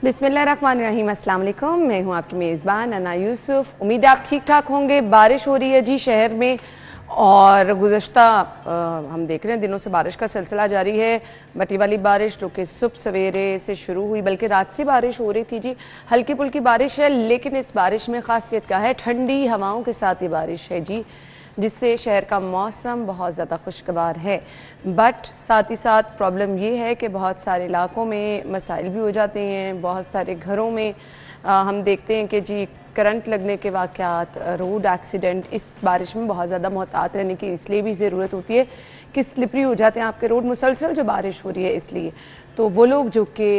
बिस्मिल्लाहिर्रहमानिर्रहीम, अस्सलाम वालेकुम। मैं हूं आपकी मेज़बान अना यूसुफ। उम्मीद है आप ठीक ठाक होंगे। बारिश हो रही है जी शहर में, और गुज़श्ता हम देख रहे हैं दिनों से बारिश का सिलसिला जारी है। बटी वाली बारिश जो कि सुबह सवेरे से शुरू हुई, बल्कि रात से बारिश हो रही थी जी। हल्की फुल्की बारिश है, लेकिन इस बारिश में ख़ासियत क्या है? ठंडी हवाओं के साथ ये बारिश है जी, जिससे शहर का मौसम बहुत ज़्यादा खुशगवार है। बट साथ ही साथ प्रॉब्लम ये है कि बहुत सारे इलाकों में मसाइल भी हो जाते हैं। बहुत सारे घरों में हम देखते हैं कि जी करंट लगने के वाक़यात, रोड एक्सीडेंट। इस बारिश में बहुत ज़्यादा मोहतात रहने की इसलिए भी ज़रूरत होती है कि स्लिपरी हो जाते हैं आपके रोड, मुसलसल जो बारिश हो रही है इसलिए। तो वो लोग जो कि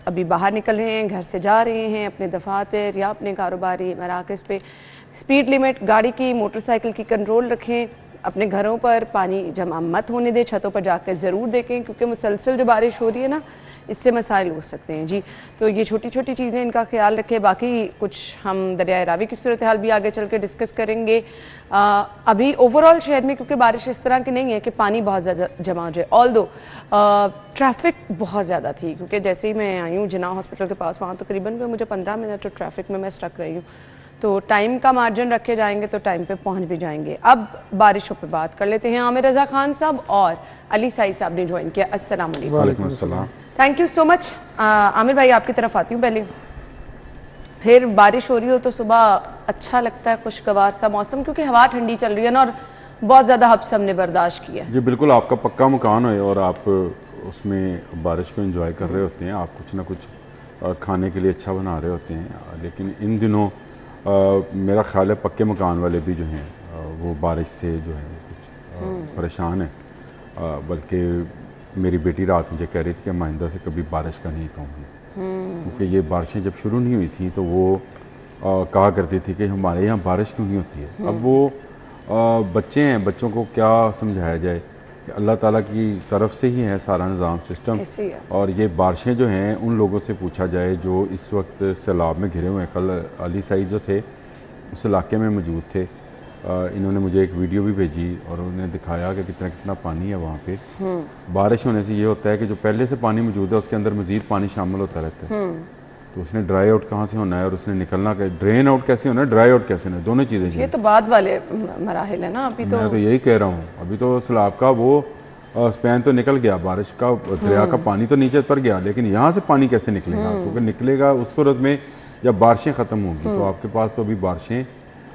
अभी बाहर निकल रहे हैं, घर से जा रहे हैं अपने दफातर या अपने कारोबारी मराकज़ पे, स्पीड लिमिट गाड़ी की, मोटरसाइकिल की कंट्रोल रखें। अपने घरों पर पानी जमा मत होने दें, छतों पर जाकर ज़रूर देखें, क्योंकि मुसलसल जो बारिश हो रही है ना, इससे मसाइल हो सकते हैं जी। तो ये छोटी छोटी चीज़ें, इनका ख्याल रखें। बाकी कुछ हम दरियाए रावी की सूरत हाल भी आगे चल के डिस्कस करेंगे। अभी ओवरऑल शहर में क्योंकि बारिश इस तरह की नहीं है कि पानी बहुत ज़्यादा जमा हो जाए, ऑल दो ट्रैफिक बहुत ज़्यादा थी, क्योंकि जैसे ही मैं आई हूँ जिना हॉस्पिटल के पास, वहाँ तकरीबन मुझे 15 मिनट ट्रैफिक में मैं स्टक रही हूँ। तो टाइम का मार्जिन रखे जाएंगे तो टाइम पे पहुंच भी जाएंगे। अब बारिशों पे बात कर लेते हैं। आमिर रज़ा खान साहब और अली साई साहब ने ज्वाइन किया। अस्सलाम वालेकुम। Thank you so much. Aamir भाई आपकी तरफ आती हूँ पहले। फिर बारिश हो रही हो तो सुबह अच्छा लगता है, खुशगवार सा मौसम, क्योंकि हवा ठंडी चल रही है ना, और बहुत ज़्यादा हब्स हमने बर्दाश्त किया जी। बिल्कुल, आपका पक्का मकान है और आप उसमें बारिश को एंजॉय कर रहे होते हैं, आप कुछ ना कुछ खाने के लिए अच्छा बना रहे होते हैं। लेकिन इन दिनों मेरा ख्याल है पक्के मकान वाले भी जो हैं वो बारिश से जो है कुछ परेशान है। बल्कि मेरी बेटी रात मुझे कह रही थी कि मैं आइंदा से कभी बारिश का नहीं कहूँगी, क्योंकि ये बारिशें जब शुरू नहीं हुई थी तो वो कहा करती थी कि हमारे यहाँ बारिश क्यों नहीं होती है। अब वो बच्चे हैं, बच्चों को क्या समझाया जाए कि अल्लाह ताला की तरफ से ही है सारा निज़ाम सिस्टम। और ये बारिशें जो हैं उन लोगों से पूछा जाए जो इस वक्त सैलाब में घिरे हुए हैं। कल अली साई जो थे उस इलाके में मौजूद थे, इन्होंने मुझे एक वीडियो भी भेजी और उन्होंने दिखाया कि कितना कितना पानी है वहाँ पे। बारिश होने से ये होता है कि जो पहले से पानी मौजूद है उसके अंदर मज़ीद पानी शामिल होता रहता है। तो उसने ड्राई आउट कहाँ से होना है और उसने निकलना, ड्रेन आउट कैसे होना है, ड्राई आउट कैसे होना है, दोनों चीज़ें। ये तो बाद वाले मराहिल है ना, अभी तो मैं तो यही कह रहा हूँ। अभी तो सैलाब का वो स्पैन तो निकल गया, बारिश का दरिया का पानी तो नीचे उतर गया, लेकिन यहाँ से पानी कैसे निकलेगा? क्योंकि निकलेगा उस सूरत में जब बारिशें ख़त्म होंगी। तो आपके पास तो अभी बारिशें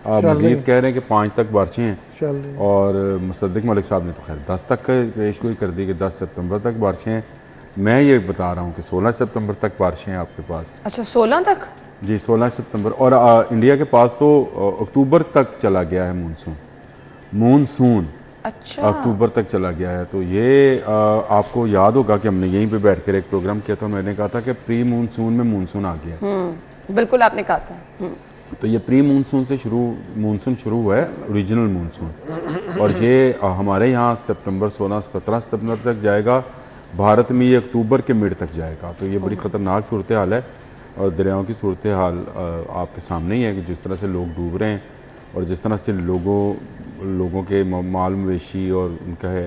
मजीद कह रहे हैं कि 5 तक बारिशें हैं, और मुसद्दिक मलिक साहब ने तो खैर 10 तक पेशगोई कर दी कि 10 सितंबर तक बारिशें हैं। मैं ये बता रहा हूँ कि 16 सितंबर तक बारिशें हैं आपके पास। अच्छा, 16 तक जी, 16 सितंबर। और इंडिया के पास तो अक्टूबर तक चला गया है मानसून। अच्छा, अक्टूबर तक चला गया है। तो ये आपको याद होगा कि हमने यहीं पे बैठकर एक प्रोग्राम किया था, मैंने कहा था कि प्री मानसून में मानसून आ गया। बिल्कुल आपने कहा था। तो ये प्री मानसून से मानसून शुरू हुआ है, ओरिजिनल मानसून। और ये हमारे यहाँ सितंबर 16-17 सितंबर तक जाएगा, भारत में ये अक्टूबर के मिड तक जाएगा। तो ये बड़ी ख़तरनाक सूरत हाल है, और दरियाओं की सूरत हाल आपके सामने ही है कि जिस तरह से लोग डूब रहे हैं और जिस तरह से लोगों के माल मवेशी और उनका है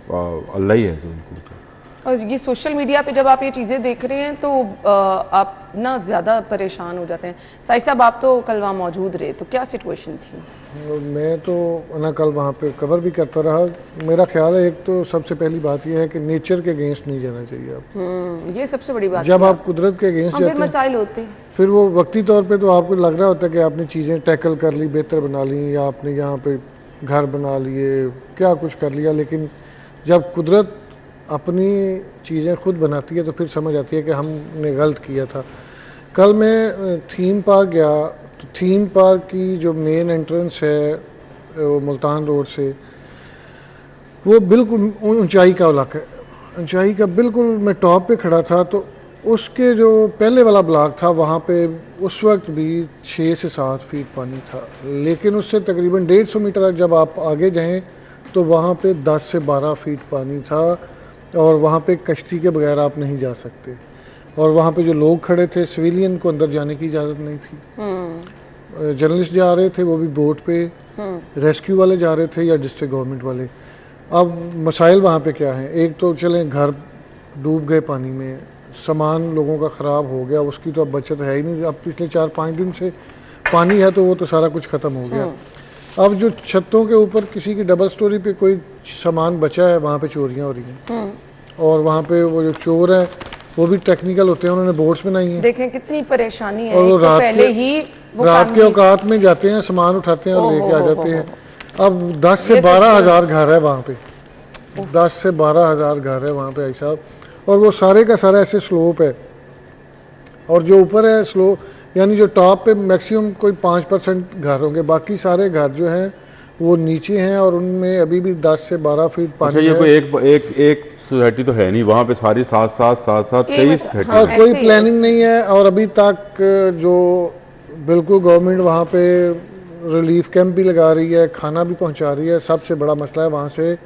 अल्लाह ही है जो उनको। और ये सोशल मीडिया पे जब आप ये चीज़ें देख रहे हैं तो आप ना ज़्यादा परेशान हो जाते हैं। साई साहब, आप तो कल वहाँ मौजूद रहे, तो क्या सिचुएशन थी? मैं तो ना कल वहाँ पे कवर भी करता रहा। मेरा ख्याल है, एक तो सबसे पहली बात यह है कि नेचर के अगेंस्ट नहीं जाना चाहिए आप। ये सबसे बड़ी बात। जब आप कुदरत के अगेंस्ट जाते हैं मसाइल होते हैं, फिर वो वक्ती तौर पे तो आपको लग रहा होता है कि आपने चीज़ें टैकल कर ली, बेहतर बना ली, या आपने यहाँ पे घर बना लिए, क्या कुछ कर लिया। लेकिन जब कुदरत अपनी चीज़ें खुद बनाती है तो फिर समझ आती है कि हमने गलत किया था। कल मैं थीम पार्क गया, तो थीम पार्क की जो मेन एंट्रेंस है वो मुल्तान रोड से, वो बिल्कुल ऊंचाई का इलाका है, ऊंचाई का बिल्कुल मैं टॉप पे खड़ा था। तो उसके जो पहले वाला ब्लॉक था वहाँ पे उस वक्त भी 6 से 7 फीट पानी था, लेकिन उससे तकरीबन 150 मीटर जब आप आगे जाएं तो वहाँ पे 10 से 12 फीट पानी था, और वहाँ पे कश्ती के बगैर आप नहीं जा सकते। और वहाँ पे जो लोग खड़े थे, सिविलियन को अंदर जाने की इजाज़त नहीं थी। जर्नलिस्ट जा रहे थे वो भी बोट पे, रेस्क्यू वाले जा रहे थे या डिस्ट्रिक्ट गवर्नमेंट वाले। अब मसाइल वहाँ पे क्या हैं? एक तो चलें घर डूब गए पानी में, सामान लोगों का ख़राब हो गया, उसकी तो अब बचत है ही नहीं। अब पिछले 4-5 दिन से पानी है तो वो तो सारा कुछ ख़त्म हो गया। अब जो छतों के ऊपर किसी की डबल स्टोरी पे कोई सामान बचा है, वहाँ पे चोरियाँ हो रही हैं। और वहाँ पे वो जो चोर है वो भी टेक्निकल होते हैं, उन्होंने बोट्स बनाई हैं। देखें कितनी परेशानी है। और वो एक तो पहले ही वो रात के औकात में जाते हैं, सामान उठाते हैं और लेके आ जाते हैं। अब 10 से 12 हज़ार घर है वहाँ पे, 10 से 12 हज़ार घर है वहाँ पे भाई साहब। और वो सारे का सारा ऐसे स्लोप है, और जो ऊपर है स्लो यानी जो टॉप पे मैक्सिमम कोई 5% घर होंगे, बाकी सारे घर जो हैं वो नीचे हैं और उनमें अभी भी 10 से 12 फीट पानी अच्छा, ये कोई एक सोसाइटी तो है नहीं वहाँ पे, सारी साथ साथ 23 सोसाइटी और कोई प्लानिंग नहीं है। और अभी तक जो बिल्कुल गवर्नमेंट वहाँ पे रिलीफ कैंप भी लगा रही है, खाना भी पहुँचा रही है। सबसे बड़ा मसला है वहाँ से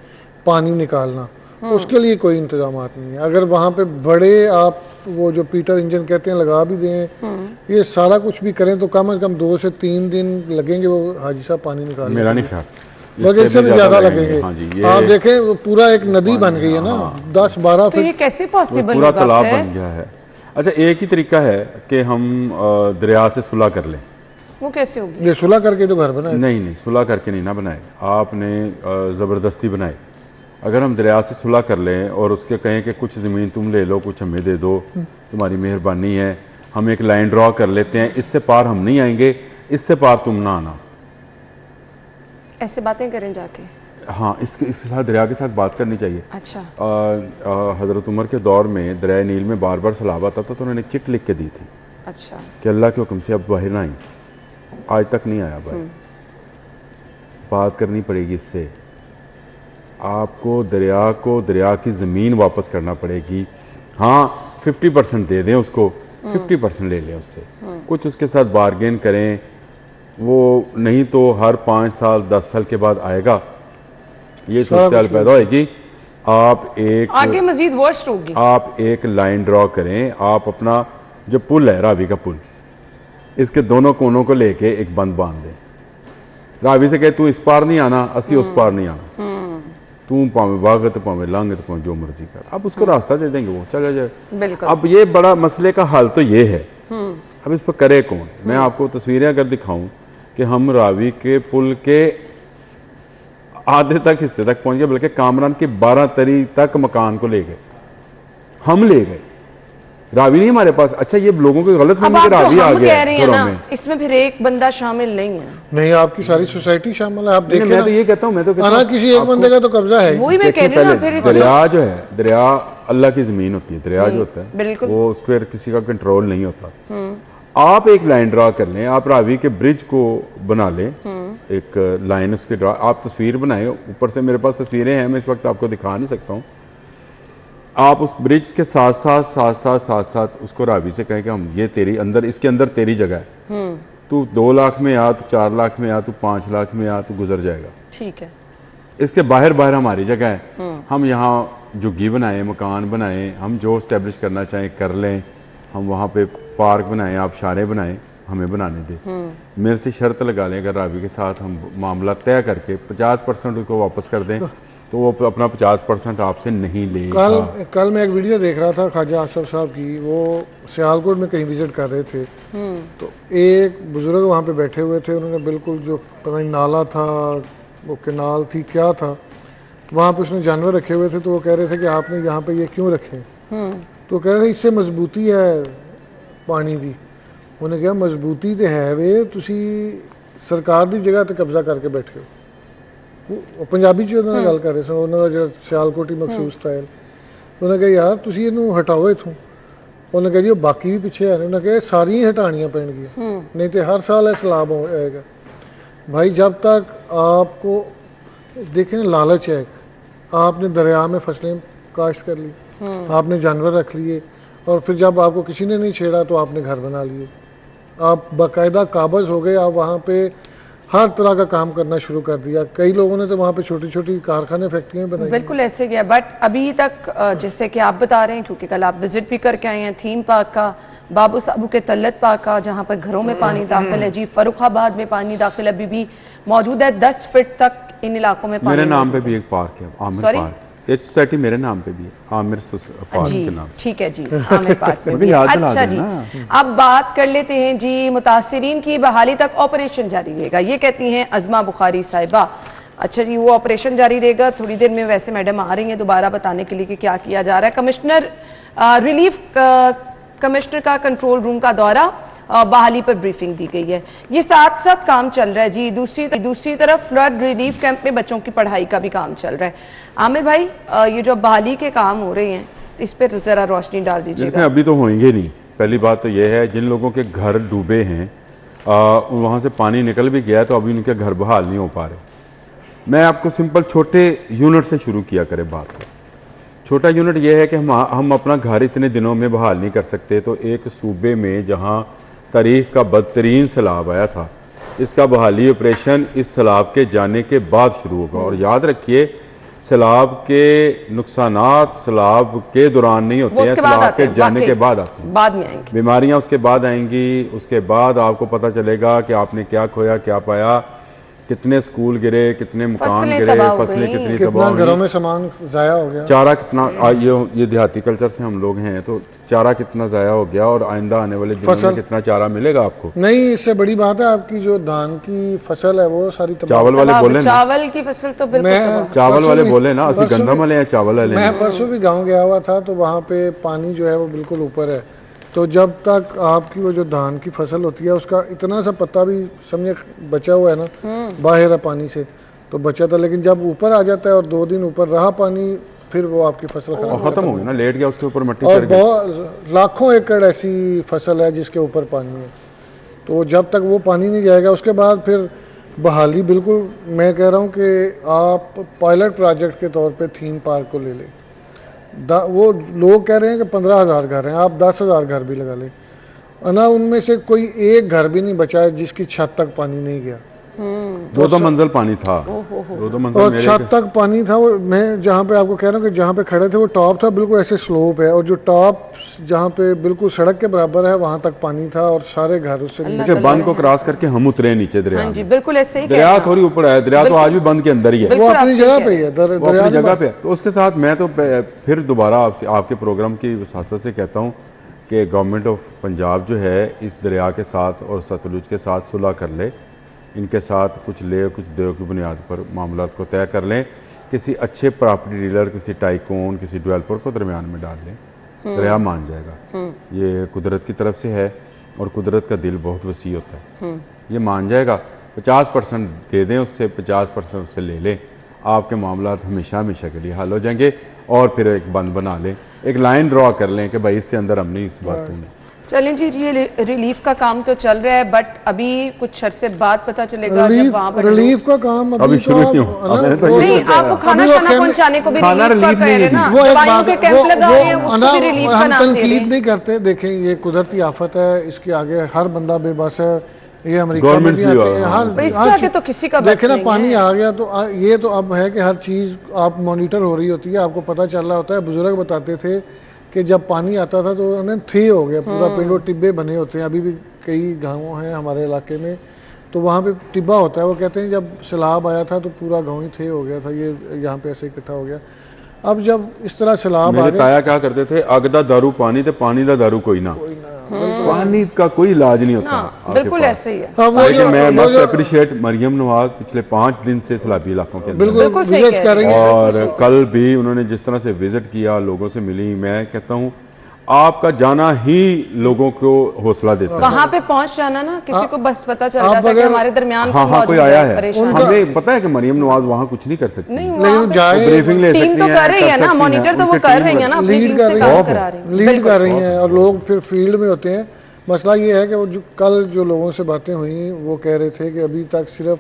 पानी निकालना, उसके लिए कोई इंतजाम नहीं है। अगर वहाँ पे बड़े आप वो जो पीटर इंजन कहते हैं लगा भी दें, ये सारा कुछ भी करें तो कम से कम 2 से 3 दिन लगेंगे वो हाजी साहब पानी निकालने। मेरा नहीं ख्याल, बल्कि इससे भी ज़्यादा लगेंगे। हाँ जी, आप देखें वो पूरा एक नदी बन गई है ना, 10-12 तो ये फीट कैसे पॉसिबल पूरा होगा तालाब फिर? बन गया है। अच्छा, एक ही तरीका है कि हम दरिया से सुलह कर लें। वो कैसे होगी? ये सुलह करके तो घर बनाए। नहीं, सुलह करके नहीं ना बनाए, आपने ज़बरदस्ती बनाए। अगर हम दरिया से सुलह कर लें और उसके कहें कि कुछ ज़मीन तुम ले लो, कुछ हमें दे दो, तुम्हारी मेहरबानी है, हम एक लाइन ड्रॉ कर लेते हैं, इससे पार हम नहीं आएंगे, इससे पार तुम ना आना। ऐसे बातें करें जाके? हाँ, इसके साथ दरिया के साथ बात करनी चाहिए। अच्छा। हज़रत उमर के दौर में दरिया नील में बार बार सैलाब आता था तो उन्होंने एक चिट लिख के दी थी। अच्छा। कि अल्लाह के हुक्म से अब बाहर ना आए। आज तक नहीं आया बाहर। बात करनी पड़ेगी इससे। आपको दरिया की ज़मीन वापस करना पड़ेगी। हाँ, 50% दे दें उसको, 50% ले लें उससे, कुछ उसके साथ बार्गेन करें। वो नहीं तो हर 5 साल 10 साल के बाद आएगा, ये सूरत पैदा होगी। आप एक आगे मजीद वर्स्ट होगी। आप एक लाइन ड्रॉ करें। आप अपना जो पुल है, रावी का पुल, इसके दोनों कोनों को लेके एक बंद बांध दें। रावी से कहे तू इस पार नहीं आना, असी उस पार नहीं आना, तू पावे भागत पावे लांगत पावे जो मर्जी कर। अब उसको रास्ता दे देंगे, वो चला जाए। बिल्कुल। अब ये बड़ा मसले का हल तो ये है। अब इस पर करे कौन? मैं आपको तस्वीरें अगर दिखाऊं कि हम रावी के पुल के आधे तक हिस्से तक पहुंच गए, बल्कि कामरान के 12 तरी तक मकान को ले गए, हम ले गए। रावी नहीं हमारे पास। अच्छा, ये लोगों को गलत फहमी कि रावी आ गया घरों में। इसमें फिर एक बंदा शामिल नहीं है। नहीं, आपकी सारी सोसाइटी शामिल है। आप देखें, मैं तो ये कहता हूँ, किसी एक बंदे का तो कब्जा है। वही मैं कह रही हूँ ना। फिर दरिया जो है, दरिया अल्लाह की जमीन होती है। दरिया जो होता है वो उस पर किसी का कंट्रोल नहीं होता। आप एक लाइन ड्रा कर लें, आप रावी के ब्रिज को बना लें, एक लाइन उसकी ड्रा, आप तस्वीर बनाएं। ऊपर से मेरे पास तस्वीरें हैं, मैं इस वक्त आपको दिखा नहीं सकता हूँ। आप उस ब्रिज के साथ साथ उसको रावी से कहें कि हम ये तेरी अंदर, इसके अंदर तेरी जगह है, तू 2 लाख में आ, तू 4 लाख में आ, तू 5 लाख में आ, तू गुजर जाएगा। ठीक है। इसके बाहर हमारी जगह है। हम यहाँ झुग्गी बनाएं, मकान बनाएं, हम जो इस्टेब्लिश करना चाहें कर लें। हम वहाँ पे पार्क बनाएं, आप शारे बनाएं, हमें बनाने दें। मेरे से शर्त लगा लें, अगर रावी के साथ हम मामला तय करके 50% उसको वापस कर दें तो वो अपना 50% आपसे नहीं लेगा। कल मैं एक वीडियो देख रहा था ख्वाजा आसफ साहब की, वो सियालकोट में कहीं विजिट कर रहे थे। तो एक बुजुर्ग वहाँ पे बैठे हुए थे, उन्होंने बिल्कुल जो पता नहीं नाला था, वो कैनाल थी, क्या था, वहाँ पे उसने जानवर रखे हुए थे। तो वो कह रहे थे कि आपने यहाँ पे ये क्यों रखे? तो कह रहे थे इससे मजबूती है पानी की। उन्हें कहा मजबूती तो है वे, तुसी सरकार की जगह तो कब्जा करके बैठे हो। वो पंजाबी च उन्होंने गल कर रहे सन, उन्होंने जो सियालकोटी मखसूस स्टाइल। उन्होंने कहा यार तुसी इनू हटाओ इथों। उन्होंने कहा जी वो बाकी भी पिछे आ रहे। उन्होंने कहा सारी हटानियाँ पैणगियां, नहीं तो हर साल है सैलाब आएगा। भाई जब तक आपको देखें लालच है, आपने दरिया में फसलें काश्त कर ली, आपने जानवर रख लिए, और फिर जब आपको किसी ने नहीं छेड़ा तो आपने घर बना लिए, आप बाकायदा काबज हो गए, आप वहाँ पे हर तरह का काम करना शुरू कर दिया। कई लोगों ने तो वहाँ पे छोटी छोटी कारखाने, फैक्ट्रियाँ बनाई। बिल्कुल ऐसे गया। बट अभी तक जैसे कि आप बता रहे हैं, क्योंकि कल आप विजिट भी करके आए हैं थीम पार्क का, बाबू साबू के तल्लत पार्क का, जहाँ पर घरों में पानी दाखिल है, जी फर्रुखाबाद में पानी दाखिल अभी भी मौजूद है, 10 फीट तक इन इलाकों में पानी। मेरे नाम पे भी एक पार्क है, आमिर पार्क। एक सोसाइटी मेरे नाम पे भी है, आमिर पार्क जी के नाम से। ठीक है जी, आमिर पार्क में मुझे भी। याद दिला अच्छा जी, देना। अब बात कर लेते हैं जी, मुतासिरीन की बहाली तक ऑपरेशन जारी रहेगा, ये कहती हैं अज़मा बुखारी साहिबा। अच्छा जी, वो ऑपरेशन जारी रहेगा थोड़ी देर में, वैसे मैडम आ रही हैं दोबारा बताने के लिए कि क्या किया जा रहा है। कमिश्नर रिलीफ कमिश्नर का कंट्रोल रूम का दौरा, बहाली पर ब्रीफिंग दी गई है। ये साथ साथ काम चल रहा है जी। दूसरी तरफ फ्लड रिलीफ कैंप में बच्चों की पढ़ाई का भी काम चल रहा है। आमिर भाई, ये जो बहाली के काम हो रहे हैं इस पर जरा रोशनी डाल दीजिएगा। अभी तो होंगे नहीं। पहली बात तो यह है, जिन लोगों के घर डूबे हैं वहाँ से पानी निकल भी गया है तो अभी उनके घर बहाल नहीं हो पा रहे। मैं आपको सिंपल छोटे यूनिट से शुरू किया करें बात को। छोटा यूनिट यह है कि हम अपना घर इतने दिनों में बहाल नहीं कर सकते, तो एक सूबे में जहाँ तारीख का बदतरीन सैलाब आया था, इसका बहाली ऑपरेशन इस सैलाब के जाने के बाद शुरू होगा। और याद रखिए, सैलाब के नुकसानात सैलाब के दौरान नहीं होते हैं, सैलाब के जाने के बाद आते हैं, बाद में आएंगे। बीमारियां उसके बाद आएंगी। उसके बाद आपको पता चलेगा कि आपने क्या खोया क्या पाया, कितने स्कूल गिरे, कितने मकान गिरे, फसलें कितनी तबाह हुई, घरों में सामान जाया हो गया, चारा कितना, ये देहाती कल्चर से हम लोग हैं तो चारा कितना जाया हो गया, और आइंदा आने वाले दिनों में कितना चारा मिलेगा आपको। नहीं, इससे बड़ी बात है आपकी जो धान की फसल है वो सारी तबाह। चावल वाले बोले ना, चावल की फसल तो बिल्कुल चावल वाले बोले ना, असि गंदम वाले हैं, चावल वाले। मैं परसों भी गाँव गया हुआ था तो वहाँ पे पानी जो है वो बिल्कुल ऊपर है। तो जब तक आपकी वो जो धान की फसल होती है उसका इतना सा पत्ता भी समझे बचा हुआ है ना, बाहर है पानी से तो बचा था, लेकिन जब ऊपर आ जाता है और 2 दिन ऊपर रहा पानी, फिर वो आपकी फसल खत्म हो गई ना, लेट गया, उसके ऊपर मिट्टी और बहुत लाखों एकड़ ऐसी फसल है जिसके ऊपर पानी है। तो जब तक वो पानी नहीं जाएगा उसके बाद फिर बहाली बिल्कुल, मैं कह रहा हूँ कि आप पायलट प्रोजेक्ट के तौर पे थीम पार्क को ले लें। वो लोग कह रहे हैं कि 15,000 घर हैं, आप 10,000 घर भी लगा लें ना, उनमें से कोई एक घर भी नहीं बचा है जिसकी छत तक पानी नहीं गया। 2 मंजिल पानी था, 2 मंजिल और छत तक पानी था। वो मैं जहाँ पे आपको कह रहा हूँ कि जहाँ पे खड़े थे वो टॉप था, बिल्कुल ऐसे स्लोप है, और जो टॉप जहाँ पे बिल्कुल सड़क के बराबर है वहाँ तक पानी था और सारे घर उससे नीचे बंद को क्रॉस करके हम उतरे नीचे दरिया। हाँ जी, बिल्कुल ऐसे ही। दरिया थोड़ी ऊपर है, दरिया तो आज भी बंद के अंदर ही है, वो अपनी जगह पे ही है, दरिया जगह पे। तो उसके साथ मैं तो फिर दोबारा आपसे आपके प्रोग्राम की वसात से कहता हूँ कि गवर्नमेंट ऑफ पंजाब जो है इस दरिया के साथ और सतलुज के साथ सुलह कर ले, इनके साथ कुछ ले कुछ दे की बुनियाद पर मामला को तय कर लें, किसी अच्छे प्रॉपर्टी डीलर, किसी टाइकून, किसी डेवलपर को दरमियान में डाल लें, दरिया मान जाएगा। ये कुदरत की तरफ से है और कुदरत का दिल बहुत वसी होता है, ये मान जाएगा। 50% दे दें उससे, 50% उससे ले लें, आपके मामला हमेशा हमेशा के लिए हल हो जाएंगे। और फिर एक बंद बना लें, एक लाइन ड्रॉ कर लें कि भाई इससे अंदर हम नहीं, इस बात में। चलें जी, ये रिलीफ का काम तो चल रहा है, बट अभी कुछ अरसे बाद पता चलेगा जब वहाँ पर रिलीफ का काम अभी शुरू नहीं हुआ। नहीं, आपको खाना शाना पहुँचाने को भी रिलीफ का कह रहे हैं ना, दवाइयों के कैंप लगा रहे हैं, उसको भी रिलीफ का नाम दे रहे हैं। तनकीद नहीं करते, देखें ये कुदरती आफत है, इसके आगे हर बंदा बेबस है। ये अमेरिका में भी आते हैं, हर तो किसी का देखे ना, पानी आ गया तो ये तो अब है कि हर चीज़ आप मॉनिटर हो रही होती है, आपको पता चल रहा होता है। बुजुर्ग बताते थे कि जब पानी आता था तो उन्हें थे हो गया पूरा पेड़ों, टिब्बे बने होते हैं। अभी भी कई गाँव हैं हमारे इलाके में तो वहाँ पे टिब्बा होता है। वो कहते हैं जब सैलाब आया था तो पूरा गाँव ही थे हो गया था, ये यहाँ पे ऐसे इकट्ठा हो गया। अब जब इस तरह सैलाब आ गया, ताया क्या करते थे, अग दा दारू पानी ते पानी दा दारू कोई ना, पानी का कोई इलाज नहीं होता। बिल्कुल ऐसे ही है। लेकिन मैं मस्ट अप्रिशिएट मरियम नवाज पिछले 5 दिन से सैलाबी इलाकों के अंदर विजिट कर रही है, और कल भी उन्होंने जिस तरह से विजिट किया, लोगों से मिली, मैं कहता हूँ आपका जाना ही लोगों को हौसला देता है। वहाँ पे पहुँच जाना ना, किसी को बस पता चल जाता है कि हमारे दरमियान कोई आया है। हमें पता है कि मरियम नवाज वहाँ कुछ नहीं कर सकती, लेकिन ब्रीफिंग ले सकती टीम तो कर रही है ना, मॉनिटर तो वो कर रही है ना, लीड कर रही हैं और लोग फिर फील्ड में होते हैं। मसला ये है कि वो जो कल जो लोगों से बातें हुई वो कह रहे थे कि अभी तक सिर्फ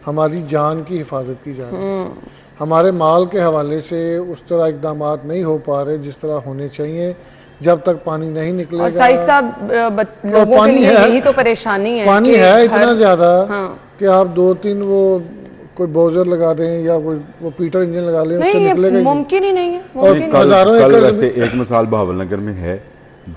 हमारी जान की हिफाजत की जा रही है, हमारे माल के हवाले से उस तरह इकदाम नहीं हो पा रहे जिस तरह होने चाहिए जब तक पानी नहीं निकलेगा। और साइद साहब, लोगों के लिए यही तो परेशानी है, पानी है इतना ज्यादा कि आप 2-3 वो कोई बोजर लगा दें या कोई वो पीटर इंजन लगा लें, उससे निकलेगा मुमकिन ही नहीं है। और हजारों एकड़ वैसे एक मिसाल बहावलनगर में है,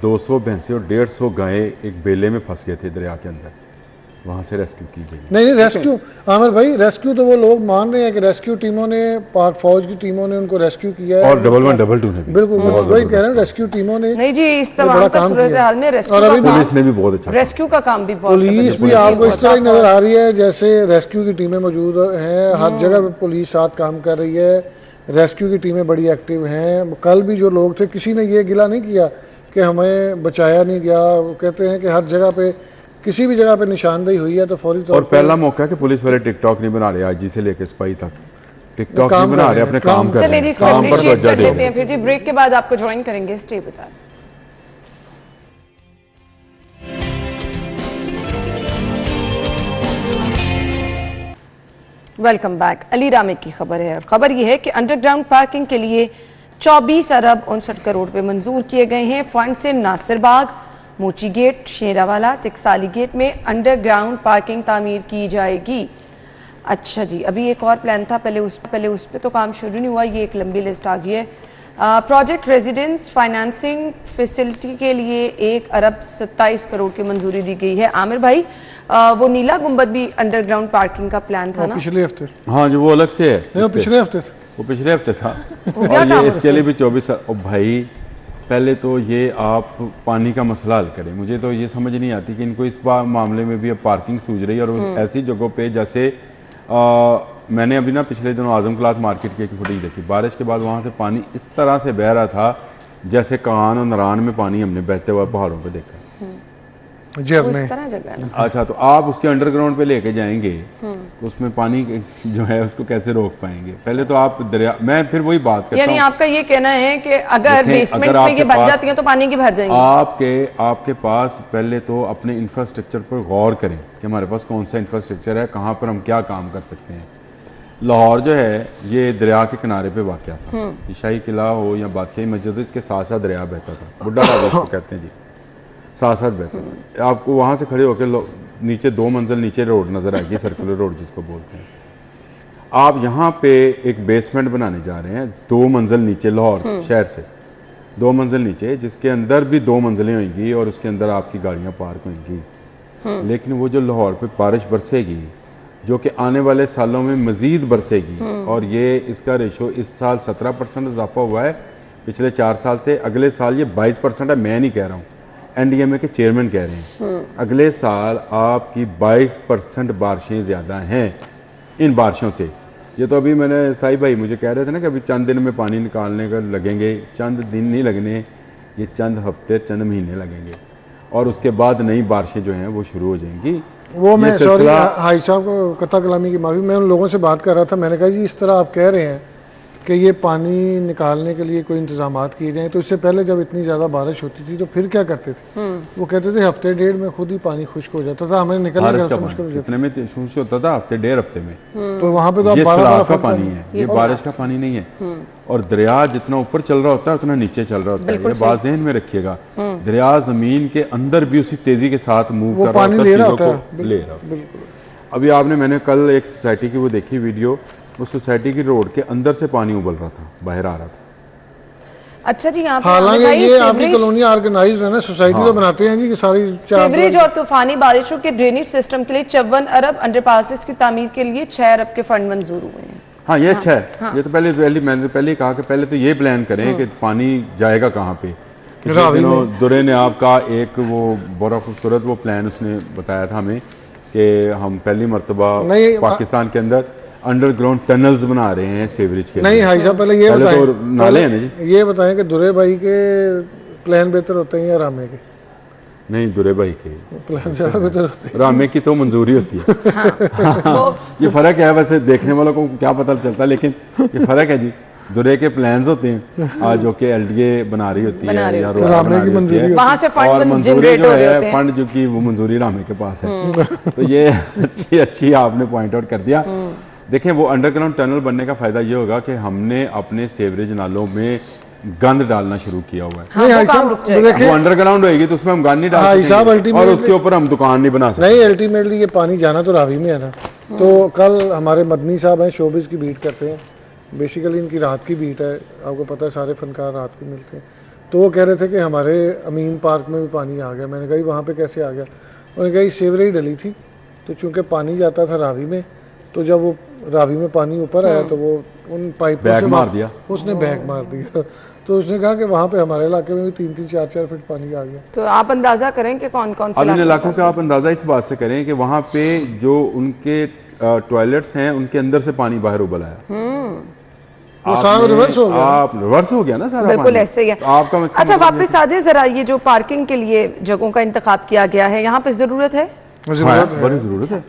200 भैंसे और 150 गायें एक बेले में फंस गए थे दरिया के अंदर। वहाँ से रेस्क्यू की गई। नहीं रेस्क्यू आमिर भाई, रेस्क्यू तो वो लोग मान रहे हैं कि रेस्क्यू टीमों ने, पाक फौज की टीमों ने उनको रेस्क्यू किया है, और 1112 ने भी बिल्कुल वही कह रहे हैं, रेस्क्यू टीमों ने नहीं जी, इस बड़ा तमाम काम सूरत किया। हाल में और अभी पुलिस ने भी बहुत अच्छा रेस्क्यू का काम भी बहुत पुलिस भी आपको इस तरह ही नजर आ रही है जैसे रेस्क्यू की टीमें मौजूद हैं, हर जगह पे पुलिस साथ काम कर रही है, रेस्क्यू की टीमें बड़ी एक्टिव हैं। कल भी जो लोग थे किसी ने ये गिला नहीं किया कि हमें बचाया नहीं गया, वो कहते हैं कि हर जगह पे किसी भी जगह पे निशानदेही हुई है तो फौरी तौर और पहला मौका है कि पुलिस वाले टिकटॉक नहीं बना रहे, आईजी से लेकर सिपाही तक टिकटॉक काम नहीं बना कर रहे, रहे अपने हैं, काम कर चलिए रहे जी, हैं, इसको काम पर appreciate तवज्जो कर दे लेते रहे हैं हैं। फिर जी, ब्रेक के बाद आपको ज्वाइन करेंगे, stay with us. Welcome back. Ali रामे की खबर है और खबर यह है कि अंडरग्राउंड पार्किंग के लिए 24 अरब 59 करोड़ रुपए मंजूर किए गए हैं। फंड से नासिर बाग, मोची गेट, शेरावाला, टिकसाली गेट में अंडरग्राउंड पार्किंग तामीर की जाएगी। अच्छा जी, अभी एक और प्लान था, पहले उस पे तो काम शुरू नहीं हुआ, ये एक लंबी लिस्ट आ गई है। प्रोजेक्ट रेजिडेंस फाइनेंसिंग फैसिलिटी के लिए 1 अरब 27 करोड़ की मंजूरी दी गई है। आमिर भाई, वो नीला गुंबद भी अंडरग्राउंड पार्किंग का प्लान था ना? पिछले हफ्ते हाँ जी, वो अलग से है, नहीं, वो पिछले हफ्ते वो पिछले हफ्ते था। गया और काम ये इसके लिए भी 24 भाई, पहले तो ये आप पानी का मसला हल करें। मुझे तो ये समझ नहीं आती कि इनको इस बार मामले में भी अब पार्किंग सूझ रही है, और ऐसी जगहों पे जैसे मैंने अभी ना पिछले दिनों आजम क्लास मार्केट की फुटेज देखी, बारिश के बाद वहाँ से पानी इस तरह से बह रहा था जैसे कान और नरान में पानी हमने बहते हुए पहाड़ों पे देखा। झरने। इस तरह जगह है ना। अच्छा, तो आप उसके अंडरग्राउंड पे लेके जाएंगे तो उसमें पानी जो है उसको कैसे रोक पाएंगे? पहले तो आप दरिया, मैं फिर वही बात करता यानी हूँ, आपका ये कहना है कि अगर देखें, बेसमेंट अगर में आपके ये बन पास- जाती है तो पानी की भर जाएंगी। आपके पास पहले तो अपने इंफ्रास्ट्रक्चर पर गौर करें कि हमारे पास कौन सा इंफ्रास्ट्रक्चर है, कहाँ पर हम क्या काम कर सकते हैं। लाहौर जो है ये दरिया के किनारे पे वाक़या था, शाही किला हो या बादशाही मस्जिद हो, इसके साथ साथ दरिया बहता था, बुड्ढा राजा इसको कहते हैं जी, साथ साथ बहता था। आपको वहाँ से खड़े होकर नीचे 2 मंजिल नीचे रोड नज़र आएगी, सर्कुलर रोड जिसको बोलते हैं। आप यहाँ पे एक बेसमेंट बनाने जा रहे हैं 2 मंजिल नीचे, लाहौर शहर से 2 मंजिल नीचे, जिसके अंदर भी 2 मंजिलें होंगी और उसके अंदर आपकी गाड़ियाँ पार्क होंगी। लेकिन वो जो लाहौर पे बारिश बरसेगी, जो कि आने वाले सालों में मज़ीद बरसेगी, और ये इसका रेशो इस साल 17% इजाफा हुआ है पिछले 4 साल से, अगले साल ये 22% है। मैं नहीं कह रहा हूँ, NDMA के चेयरमैन कह रहे हैं अगले साल आपकी 22% बारिशें ज़्यादा हैं इन बारिशों से। ये तो अभी मैंने साई भाई मुझे कह रहे थे ना कि अभी चंद दिन में पानी निकालने का लगेंगे, चंद दिन नहीं लगने, ये चंद हफ्ते चंद महीने लगेंगे, और उसके बाद नई बारिशें जो हैं वो शुरू हो जाएंगी। वो मैं सॉरी हाई साहब को कथा कलामी की माफ़ी, मैं उन लोगों से बात कर रहा था, मैंने कहा जी इस तरह आप कह रहे हैं कि ये पानी निकालने के लिए कोई इंतजामात किए जाएं, तो इससे पहले जब इतनी ज़्यादा बारिश होती थी तो फिर क्या करते थे? वो कहते थे हफ्ते डेढ़ में खुद ही पानी खुश्क हो जाता था, हमें निकलने का मुश्किल हो जाता इतने में शुरू होता था हफ्ते डेढ़ हफ्ते में। तो वहाँ पे तो आप ये 12 सैलाब का पानी है, ये बारिश का पानी नहीं है। और दरिया जितना ऊपर चल रहा होता है उतना नीचे चल रहा होता है, ये बात ज़हन में रखिएगा। दरिया जमीन के अंदर भी उसी तेजी के साथ मूव कर रहा होता है, ले रहा होता है। अभी आपने, मैंने कल एक सोसाइटी की वो देखी वीडियो, उस सोसाइटी की रोड के अंदर से पानी उबल रहा था, बाहर आ रहा था। अच्छा जी, यहाँ पे हालांकि ये आपकी कॉलोनी ऑर्गेनाइज्ड है ना, सोसाइटी तो बनाते हैं जी कि सारी सीवरेज और तूफानी बारिशों के ड्रेनेज सिस्टम के लिए 54 अरब, अंडरपासेस की तामीर के लिए 6 अरब के फंड मंजूर हुए हैं। हाँ, ये अच्छा है। ये तो मैंने पहले ही कहा कि पहले तो ये प्लान करें कि पानी जाएगा कहाँ पे। दुरे ने आपका एक वो बड़ा खूबसूरत वो प्लान उसने बताया था हमें कि हम पहली मरतबा पाकिस्तान के अंदर अंडरग्राउंड टनल्स बना रहे हैं सीवरेज के। नहीं हाई साहब, पहले ये बताएं, तो नाले हैं ना जी, ये बताएं कि दुरे भाई के प्लान बेहतर होते हैं या रामे के? नहीं, दुरे भाई के प्लान ज़्यादा बेहतर होते हैं। रामे की तो मंजूरी होती है। ये फ़र्क है, वैसे देखने वालों को क्या पता चलता, लेकिन ये फ़र्क है जी। दुरे के प्लान्स होते हैं जो कि LDA बना रही होती है या रामे की मंजूरी, वहाँ से और मंजूरी जो है फंड जो कि वो मंजूरी रामे के पास है। तो ये अच्छी आपने पॉइंट आउट कर दिया। देखें, वो अंडरग्राउंड टनल बनने का फ़ायदा ये होगा कि हमने अपने सीवरेज नालों में गंद डालना शुरू किया हुआ है। वो अंडरग्राउंड होगी तो उसमें हम गंद नहीं डाल सकते और उसके ऊपर हम दुकान नहीं बना सकते। नहीं, अल्टीमेटली ये पानी जाना तो रावी में है ना। तो कल हमारे मदनी साहब हैं, शोबिस की बीट करते हैं, बेसिकली इनकी रात की बीट है, आपको पता है सारे फनकार रात को मिलते हैं। तो वो कह रहे थे कि हमारे अमीन पार्क में भी पानी आ गया। मैंने कहा वहाँ पे कैसे आ गया? उन्होंने कहा सीवरेज डली थी तो चूंकि पानी जाता था रावी में, तो जब वो रावी में पानी ऊपर आया तो वो उन पाइपों से मार दिया, उसने बैग मार दिया। तो उसने कहा कि वहाँ पे हमारे इलाके में भी 3-3, 4-4 फीट पानी आ गया। तो आप अंदाजा करें कि कौन कौन से अब इन इलाकों का आप अंदाजा इस बात से करें कि वहाँ पे जो उनके टॉयलेट्स हैं उनके अंदर से पानी बाहर उबल आया। वो सारा रिवर्स हो गया, आप रिवर्स हो गया ना सारा बिल्कुल ऐसे ही है। तो आपका अच्छा वापस आ जाए जरा, ये जो पार्किंग के लिए जगहों का इंतखाब किया गया है, यहाँ पे जरूरत है? बड़ी जरूरत है।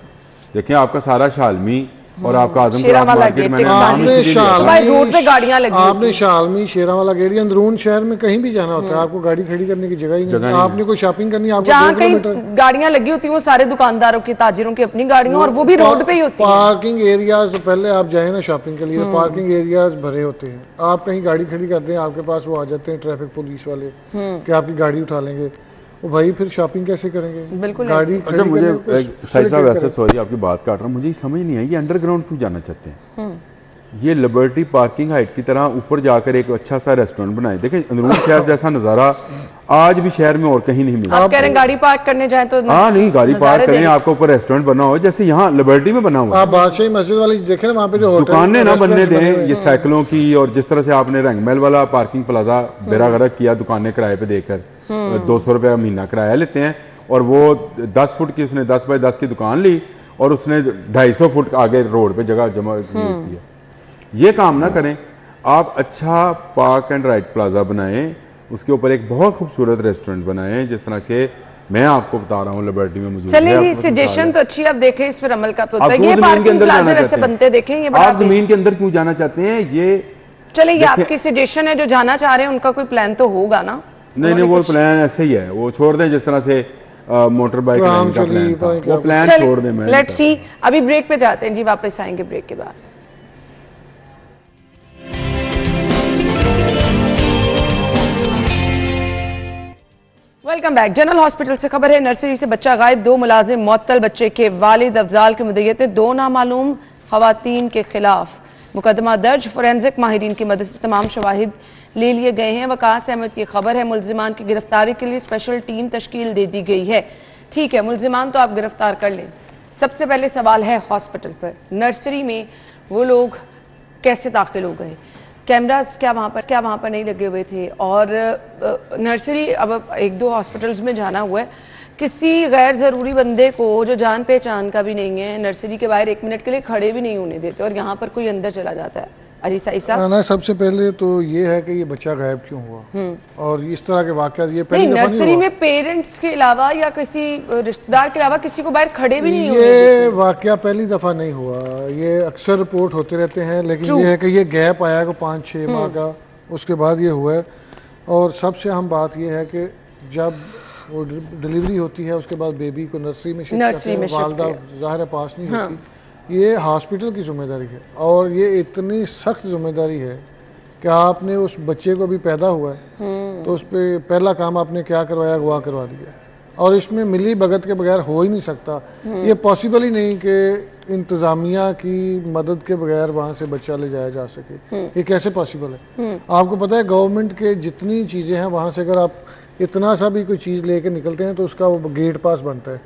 देखिए आपका सारा शालमी और आपका आजमगढ़ शेरावाला मार्केट गेट, आपने रोड पे गाड़ियां लगी आपने शालमी, शेरावाला गेट, अंदरून शहर में कहीं भी जाना होता है आपको गाड़ी खड़ी करने की जगह ही नहीं। आपने कोई शॉपिंग करनी है, आपको जहाँ कहीं गाड़ियां लगी होती हैं वो सारे दुकानदारों की, ताजिरों की अपनी गाड़ियां, और वो भी रोड पे ही होती है। पार्किंग एरियाज, तो पहले आप जाए ना शॉपिंग के लिए, पार्किंग एरियाज भरे होते हैं। आप कहीं गाड़ी खड़ी करते हैं, आपके पास वो आ जाते हैं ट्रैफिक पुलिस वाले कि आपकी गाड़ी उठा लेंगे। वो भाई फिर शॉपिंग कैसे करेंगे? बिल्कुल गाड़ी खड़ी अच्छा मुझे करने साहब ऐसे, सॉरी आपकी बात काट रहा हूँ, मुझे समझ नहीं आई ये अंडरग्राउंड क्यों जाना चाहते हैं? ये लिबर्टी पार्किंग हाइट की तरह ऊपर जाकर एक अच्छा सा रेस्टोरेंट बनाए। देखें अंदरून शहर जैसा नज़ारा आज भी शहर में और कहीं नहीं मिला। आप कह रहे हैं गाड़ी पार्क करने जाए तो हाँ नहीं, गाड़ी पार्क करें, आपको ऊपर रेस्टोरेंट बना हो जैसे यहाँ लिबर्टी में बना हुआ। आप बादशाही मस्जिद वाली देखें ना, वहाँ पे जो दुकानें ना बनने दें ये साइकिलों की, और जिस तरह से आपने रंगमहल वाला पार्किंग प्लाजा बेरागरक किया, दुकानें किराए पे देकर 200 रुपया महीना किराया लेते हैं, और वो 10 फुट की उसने 10 बाय 10 की दुकान ली और उसने 250 फुट आगे रोड पे जगह जमा की। ये काम ना करें आप, अच्छा पार्क एंड राइड प्लाजा बनाएं, उसके ऊपर एक बहुत खूबसूरत रेस्टोरेंट बनाएं, जिस तरह के मैं आपको बता रहा हूँ लिबर्टी में मौजूद है। चलिए सजेशन तो अच्छी, आप देखें इस पर अमल का तो ये पार्किंग प्लाजा वैसे बनते देखें, ये आप जमीन के अंदर क्यों जाना चाहते हैं? ये चलिए ये आपकी सजेशन है, जो जाना चाह रहे हैं उनका कोई प्लान तो होगा ना? नहीं वो प्लान ऐसे ही है, वो छोड़ दें जिस तरह से मोटर बाइक का प्लान था, वो प्लान छोड़ दें। मैं लेट्स सी, अभी ब्रेक पे जाते हैं जी, वापस आएंगे ब्रेक के बाद। Welcome back. जनरल हॉस्पिटल से खबर है, नर्सरी से बच्चा गायब, 2 मुलाजिम मुअत्तल, बच्चे के वालिद अफजाल की मुद्दत में 2 नामालूम खवातीन के खिलाफ मुकदमा दर्ज। फोरेंसिक माहिरीन की मदद से तमाम शवाहिद ले लिए गए हैं। वकास अहमद की खबर है, मुलजिमान की गिरफ्तारी के लिए स्पेशल टीम तश्कील दे दी गई है। ठीक है, मुलजिमान तो आप गिरफ्तार कर लें। सबसे पहले सवाल है हॉस्पिटल पर, नर्सरी में वो लोग कैसे दाखिल हो गए? कैमरास क्या वहाँ पर नहीं लगे हुए थे? और नर्सरी, अब 1-2 हॉस्पिटल्स में जाना हुआ है, किसी गैर ज़रूरी बंदे को जो जान पहचान का भी नहीं है नर्सरी के बाहर 1 मिनट के लिए खड़े भी नहीं होने देते, और यहाँ पर कोई अंदर चला जाता है। ना सबसे पहले तो ये है कि ये बच्चा गायब क्यों हुआ, और इस तरह के वाक़यात ये पहली दफा नर्सरी में पेरेंट्स के अलावा या किसी रिश्तेदार के अलावा किसी को बाहर खड़े भी नहीं होने देते। ये वाक़या पहली दफ़ा नहीं हुआ, ये अक्सर रिपोर्ट होते रहते हैं, लेकिन ये है कि ये गैप आया को 5-6 माह का, उसके बाद ये हुआ है। और सबसे अहम बात ये है कि जब वो डिलीवरी होती है उसके बाद बेबी को नर्सरी में शिफ्ट करते हैं, वालदा ज़ाहिर पास नहीं होती, ये हॉस्पिटल की जिम्मेदारी है, और ये इतनी सख्त जिम्मेदारी है कि आपने उस बच्चे को भी पैदा हुआ है तो उस पर पहला काम आपने क्या करवाया, अगवा करवा दिया, और इसमें मिली भगत के बगैर हो ही नहीं सकता। ये पॉसिबल ही नहीं कि इंतज़ामिया की मदद के बगैर वहाँ से बच्चा ले जाया जा सके। ये कैसे पॉसिबल है? आपको पता है गवर्नमेंट के जितनी चीज़ें हैं वहाँ से अगर आप इतना सा भी कोई चीज़ लेके निकलते हैं तो उसका वो गेट पास बनता है।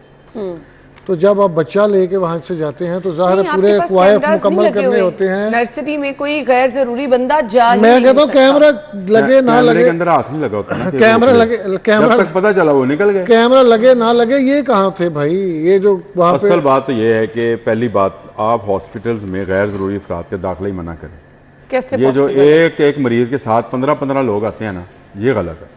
तो जब आप बच्चा लेके वहां से जाते हैं तो ज़ाहिर पूरे क्वाइफ मुकम्मल करने होते हैं। नर्सरी में कोई गैर जरूरी बंदा जा ही मैं कहता हूँ कैमरा लगे ना लगे, के अंदर हाथ नहीं लगा होता ना, कैमरा लगे, कैमरा तक पता चला वो निकल गए, कैमरा लगे ना लगे ये कहाँ थे भाई? ये जो वहाँ पे असल बात तो ये है कि पहली बात आप हॉस्पिटल्स में गैर जरूरी अफराद के दाखिले ही मना करें। कैसे? ये जो एक मरीज के साथ 15-15 लोग आते हैं ना, ये गलत है।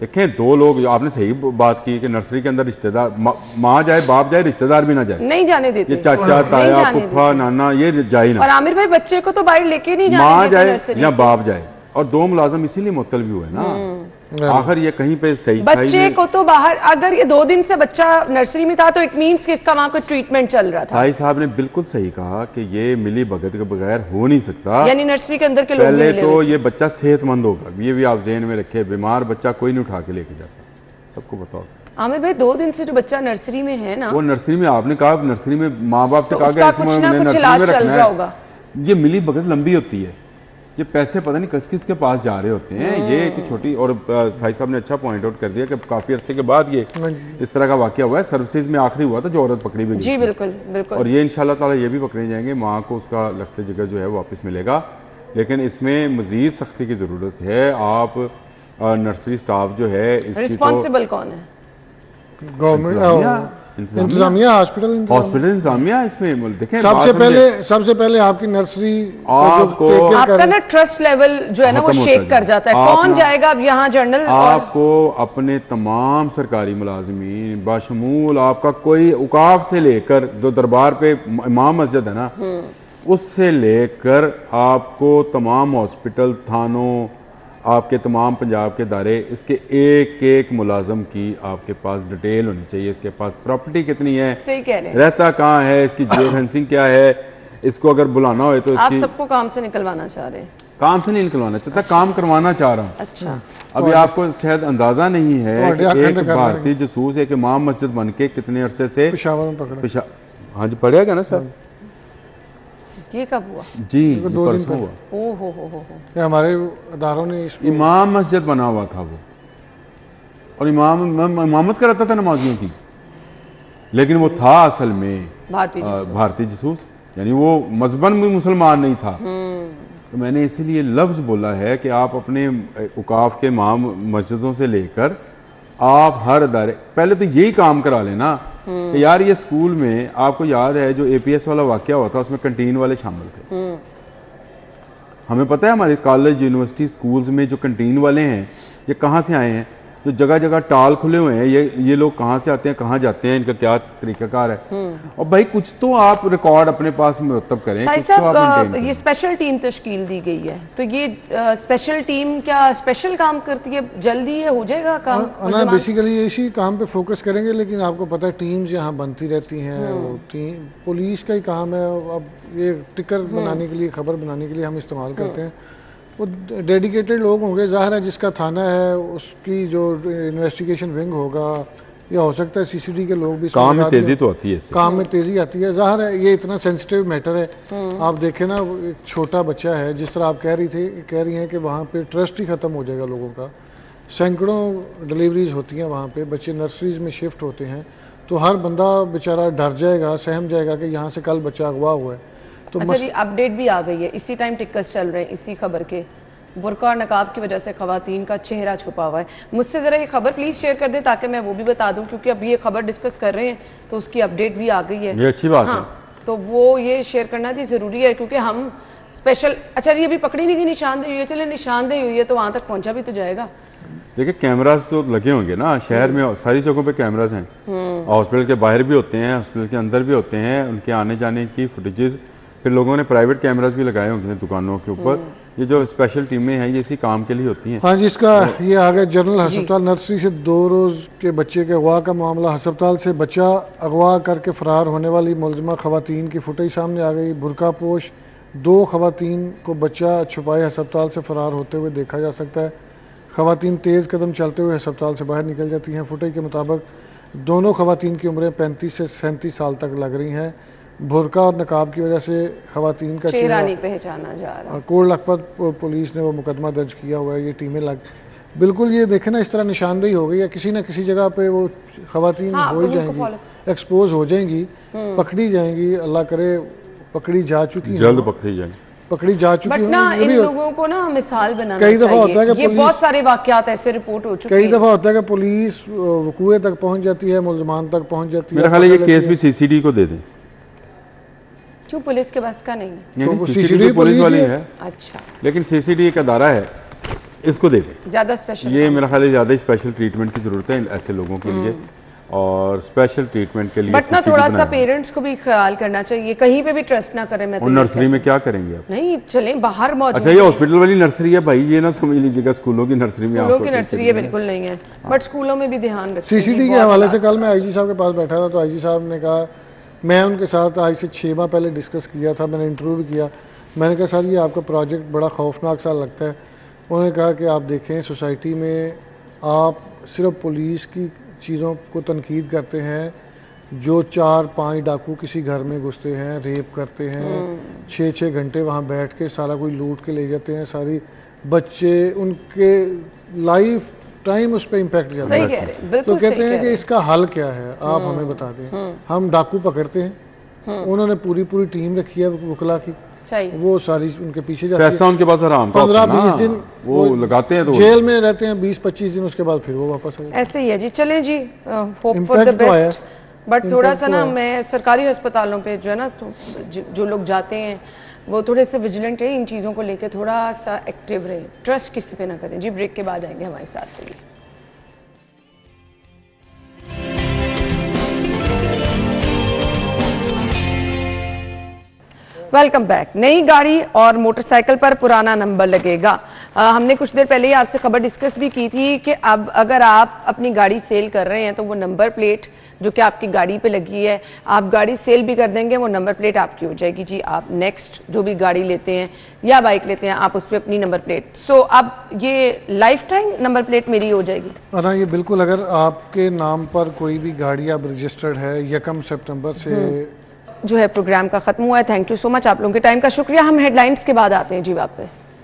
देखें 2 लोग, आपने सही बात की कि नर्सरी के अंदर रिश्तेदार, माँ जाए बाप जाए, रिश्तेदार भी ना जाए, नहीं जाने देते। ये चाचा ताया फूफा नाना ये जाए ना। और आमिर भाई बच्चे को तो बाहर लेके नहीं जाने माँ जाए या बाप जाए, और 2 मुलाजिम इसीलिए मुअत्तल भी हुए ना। आखिर ये कहीं पे सही बच्चे को तो बाहर, अगर ये 2 दिन से बच्चा नर्सरी में था तो इट मींस कि इसका वहाँ कोई ट्रीटमेंट चल रहा था। साहिब साहब ने बिल्कुल सही कहा कि ये मिली भगत के बगैर हो नहीं सकता, यानी नर्सरी के अंदर के लोग पहले तो ये बच्चा सेहतमंद होगा, ये भी आप ज़हन में रखे, बीमार बच्चा कोई नहीं उठा के लेके जाता, सबको बताओ। आमिर भाई 2 दिन से जो बच्चा नर्सरी में है ना, वो नर्सरी में आपने कहा नर्सरी में माँ बाप से कहा गया कुछ ना कुछ इलाज चल रहा होगा। ये मिली भगत लंबी होती है, ये पैसे पता नहीं किस किस के पास जा रहे होते हैं। ये एक छोटी, और साहिब साहब ने अच्छा पॉइंट आउट कर दिया कि काफ़ी अरसे के बाद ये इस तरह का वाकया हुआ है। सर्विसेज में आखिरी हुआ था जो औरत पकड़ी भी गई जी थी। बिल्कुल बिल्कुल। और ये इंशाल्लाह ताला ये भी पकड़े जाएंगे, माँ को उसका लखते जिगर जो है वापस मिलेगा। लेकिन इसमें मज़ीद सख्ती की ज़रूरत है। आप नर्सरी स्टाफ जो है इसकी रिस्पॉन्सिबल कौन है? गवर्नमेंट इंतजामिया, हॉस्पिटल इंतजामिया इसमें देखें। सबसे पहले आपकी नर्सरी आपका ना ट्रस्ट लेवल जो है ना वो शेक कर जाता है। कौन जाएगा अब यहाँ जनरल? आपको अपने तमाम सरकारी मुलाजमीन बाशमूल आपका कोई औकाफ से लेकर जो दरबार पे इमाम मस्जिद है ना, उससे लेकर आपको तमाम हॉस्पिटल, थानों, आपके तमाम पंजाब के दायरे, इसके एक एक मुलाजम की आपके पास डिटेल होनी चाहिए। इसके पास प्रॉपर्टी कितनी है, सही कह रहे हैं, रहता कहाँ है, इसकी जियो फेंसिंग क्या है। इसको अगर बुलाना हो तो आप सबको काम से निकलवाना चाह रहे हैं? काम से नहीं निकलवाना चाहता, काम करवाना चाह रहा हूँ। अच्छा, अभी आपको शायद अंदाजा नहीं है कि एक भारतीय जसूस एक इमाम मस्जिद बन के कितने अरसे से पेशावर में पकड़ा। हाँ जी, पढ़ेगा ना सर? ये कब हुआ? जी, 2 दिन हुआ। ओ हो। हमारे अदारों ने इमाम मस्जिद बना हुआ था वो, और इमामत कराता था नमाजियों की, लेकिन वो था असल में भारतीय जसूस, यानी वो मजहबन भी मुसलमान नहीं था। तो मैंने इसीलिए लफ्ज़ बोला है कि आप अपने औकाफ के इमाम मस्जिदों से लेकर आप हर अदारे पहले तो यही काम करा लेना कि यार ये स्कूल में आपको याद है जो APS वाला वाकया हुआ था, उसमें कैंटीन वाले शामिल थे। हमें पता है हमारे कॉलेज, यूनिवर्सिटी, स्कूल्स में जो कैंटीन वाले हैं ये कहाँ से आए हैं? जो जगह जगह टाल खुले हुए हैं, ये लोग कहाँ से आते हैं, कहाँ जाते हैं, इनका क्या तरीकाकार है? और भाई कुछ तो आप रिकॉर्ड अपने पास मुरतब करें। कुछ तो आप ये स्पेशल टीम तश्कील दी गई है, तो ये स्पेशल टीम क्या स्पेशल काम करती है? जल्दी ये हो जाएगा काम? ना बेसिकली इसी काम पे फोकस करेंगे, लेकिन आपको पता है टीम्स यहाँ बनती रहती हैं। टीम पुलिस का ही काम है। अब ये टिकर बनाने के लिए, खबर बनाने के लिए हम इस्तेमाल करते हैं। वो डेडिकेटेड लोग होंगे, ज़ाहिर है जिसका थाना है उसकी जो इन्वेस्टिगेशन विंग होगा, या हो सकता है CCD के लोग भी काम में तेज़ी तो आती है, काम में तेज़ी आती है। ज़ाहिर है ये इतना सेंसिटिव मैटर है। आप देखें ना, एक छोटा बच्चा है, जिस तरह आप कह रही हैं कि वहाँ पे ट्रस्ट ही ख़त्म हो जाएगा लोगों का। सैकड़ों डिलीवरीज होती हैं वहाँ पे, बच्चे नर्सरीज में शिफ्ट होते हैं, तो हर बंदा बेचारा डर जाएगा, सहम जाएगा कि यहाँ से कल बच्चा अगवा हुआ है। तो अच्छा जी, अपडेट भी आ गई है, इसी टाइम टिक्कर्स चल रहे हैं इसी खबर के। बुर्का और नकाब की वजह से खवातीन का चेहरा छुपा हुआ है। मुझसे ज़रा ये खबर प्लीज़ शेयर कर दें ताकि मैं वो भी बता दूं, क्योंकि अब ये खबर डिस्कस कर रहे हैं तो उसकी अपडेट भी आ गई है। ये अच्छी बात है। तो वो ये शेयर करना जी ज़रूरी है, क्योंकि हम स्पेशल, अच्छा ये अभी पकड़ी नहीं गई, निशानदेही हुई है, चले निशानदेही हुई है तो वहाँ तक पहुँचा भी तो जाएगा। देखिए कैमरास तो लगे होंगे ना शहर में, सारी जगहों पे कैमरास हैं। हॉस्पिटल के बाहर भी होते हैं, हॉस्पिटल के अंदर भी होते हैं, उनके आने जाने की फुटेजेस। फिर लोगों ने प्राइवेट कैमरास भी लगाए होंगे दुकानों के ऊपर। ये जो स्पेशल टीमें हैं ये इसी काम के लिए होती हैं। हाँ जी, इसका ये आ गया जनरल अस्पताल नर्सरी से 2 रोज़ के बच्चे के अगवा का मामला। अस्पताल से बच्चा अगवा करके फ़रार होने वाली मुलज़मा ख़वातीन की फुटेज सामने आ गई। बुरका पोश 2 ख़वातीन को बच्चा छुपाए अस्पताल से फ़रार होते हुए देखा जा सकता है। ख़वातीन तेज़ कदम चलते हुए अस्पताल से बाहर निकल जाती हैं। फुटेज के मुताबिक दोनों ख़वातीन की उम्रें 35 से 37 साल तक लग रही हैं। बुरका और नकाब की वजह से ख़वातीन का चेहरा नहीं पहचाना जा रहा। कोट लखपत पुलिस ने वो मुकदमा दर्ज किया हुआ है। ये टीमें बिल्कुल ये देखें ना, इस तरह निशानदेही हो गई है, किसी ना किसी जगह पे वो ख़वातीन हो ही जाएंगी, एक्सपोज हो जाएंगी, पकड़ी जाएंगी। अल्लाह करे पकड़ी जा चुकी है, जल्द पकड़ी जाएंगी, पकड़ी जा चुकी है। इन लोगों को ना मिसाल बनाना कई दफ़ा होता है कि ये बहुत सारे वाकयात ऐसे रिपोर्ट हो चुके हैं। कई दफ़ा होता है कि पुलिस वकूए तक पहुंच जाती है, मुलजमान तक पहुंच जाती है। मेरा ख्याल है ये केस भी CCD को दे दें। क्यों पुलिस के पास का नहीं? तो CCD पुलिस वाली है। अच्छा, लेकिन CCD एक अदारा है, इसको दे दें। ज़्यादा स्पेशल, ये मेरा ख्याल है ज़्यादा स्पेशल ट्रीटमेंट की ज़रूरत है ऐसे लोगों के लिए, और स्पेशल ट्रीटमेंट के लिए। बट ना थोड़ा सा पेरेंट्स को भी ख्याल करना चाहिए, कहीं पे भी ट्रस्ट ना करें। मैं तो नर्सरी में क्या करेंगे आप? नहीं चले बाहर मौजूद। अच्छा ये हॉस्पिटल वाली नर्सरी है भाई, ये ना समझ लीजिएगा स्कूलों की नर्सरी में। स्कूलों की नर्सरी है बिल्कुल नहीं है, बट स्कूलों में भी ध्यान रखें। CCD के हवाले से कल मैं IG साहब के पास बैठा था, तो IG साहब ने कहा, मैं उनके साथ आज से 6 माह पहले डिस्कस किया था, मैंने इंटरव्यू भी किया। मैंने कहा सर ये आपका प्रोजेक्ट बड़ा खौफनाक सा लगता है। उन्होंने कहा कि आप देखें सोसाइटी में आप सिर्फ पुलिस की चीज़ों को तनकीद करते हैं, जो 4-5 डाकू किसी घर में घुसते हैं, रेप करते हैं, 6-6 घंटे वहाँ बैठ के सारा कोई लूट के ले जाते हैं, सारी बच्चे उनके लाइफ टाइम उस पर इम्पैक्ट जाता सही है। कह रहे हैं, तो बिल्कुल कहते सही हैं कह कि रहे हैं। इसका हल क्या है, आप हमें बता दें। हम डाकू पकड़ते हैं, उन्होंने पूरी टीम रखी है वकला की, सही वो सारी उनके पीछे जाती है। पैसा उनके पास आराम का होता है 15-20 ना, दिन वो लगाते हैं तो जेल में रहते हैं, 20-25 दिन, उसके बाद फिर वो वापस आ जाते हैं। ऐसे ही है जी। चलें जी, होप फॉर Impact द तो आया। बेस्ट। बट थोड़ा Impact सा तो ना आया। मैं सरकारी अस्पतालों पे जो है ना, तो जो लोग जाते हैं वो थोड़े से विजिलेंट रहे, इन चीज़ों को लेकर थोड़ा सा एक्टिव रहे, ट्रस्ट किसी पे ना करें जी। ब्रेक के बाद आएंगे हमारे साथ रहिए। Welcome back. नई गाड़ी और मोटरसाइकिल पर पुराना नंबर लगेगा। हमने कुछ देर पहले ही आपसे खबर डिस्कस भी की थी कि अब अगर आप अपनी गाड़ी सेल कर रहे हैं तो वो नंबर प्लेट जो कि आपकी गाड़ी पे लगी है, आप गाड़ी सेल भी कर देंगे, वो नंबर प्लेट आपकी हो जाएगी जी। आप नेक्स्ट जो भी गाड़ी लेते हैं या बाइक लेते हैं, आप उस पर अपनी नंबर प्लेट, सो अब ये लाइफ टाइम नंबर प्लेट मेरी हो जाएगी। अना ये बिल्कुल, अगर आपके नाम पर कोई भी गाड़ी अब रजिस्टर्ड है 1 सितंबर से जो है प्रोग्राम का खत्म हुआ है। थैंक यू सो मच, आप लोगों के टाइम का शुक्रिया। हम हेडलाइंस के बाद आते हैं जी वापस।